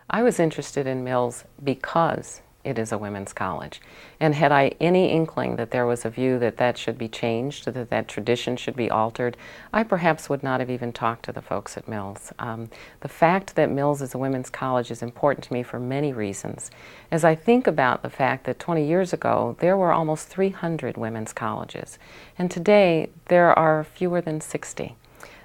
I was interested in Mills because it is a women's college. And had I any inkling that there was a view that that should be changed, that that tradition should be altered, I perhaps would not have even talked to the folks at Mills. The fact that Mills is a women's college is important to me for many reasons. As I think about the fact that 20 years ago there were almost 300 women's colleges, and today there are fewer than 60.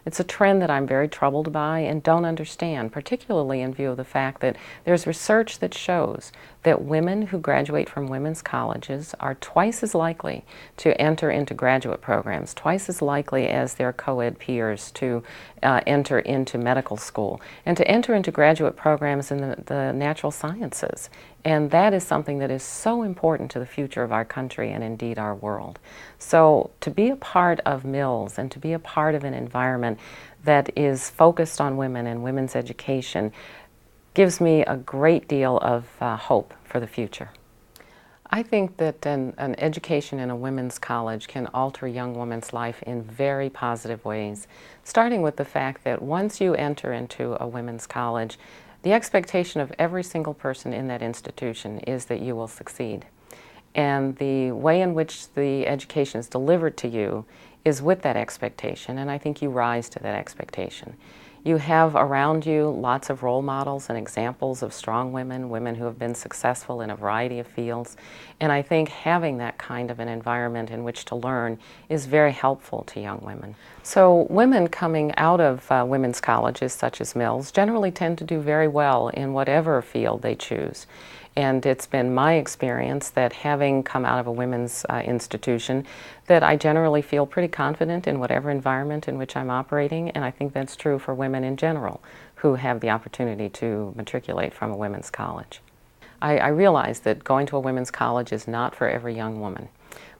It's a trend that I'm very troubled by and don't understand, particularly in view of the fact that there's research that shows that women who graduate from women's colleges are twice as likely to enter into graduate programs, twice as likely as their co-ed peers to enter into medical school, and to enter into graduate programs in the natural sciences. And that is something that is so important to the future of our country and indeed our world. So to be a part of Mills and to be a part of an environment that is focused on women and women's education gives me a great deal of hope for the future. I think that an education in a women's college can alter a young woman's life in very positive ways, starting with the fact that once you enter into a women's college, the expectation of every single person in that institution is that you will succeed. And the way in which the education is delivered to you is with that expectation, and I think you rise to that expectation. You have around you lots of role models and examples of strong women, women who have been successful in a variety of fields, and I think having that kind of an environment in which to learn is very helpful to young women. So women coming out of women's colleges such as Mills generally tend to do very well in whatever field they choose. And it's been my experience that having come out of a women's institution, that I generally feel pretty confident in whatever environment in which I'm operating, and I think that's true for women in general who have the opportunity to matriculate from a women's college. I realize that going to a women's college is not for every young woman.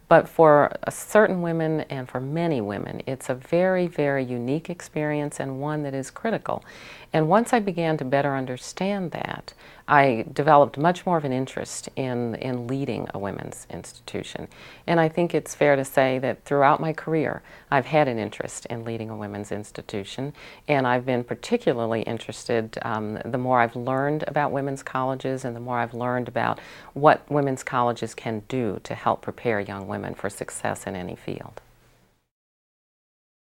But for certain women and for many women, it's a very, very unique experience and one that is critical. And once I began to better understand that, I developed much more of an interest in leading a women's institution. And I think it's fair to say that throughout my career, I've had an interest in leading a women's institution. And I've been particularly interested, the more I've learned about women's colleges and the more I've learned about what women's colleges can do to help prepare young women for success in any field.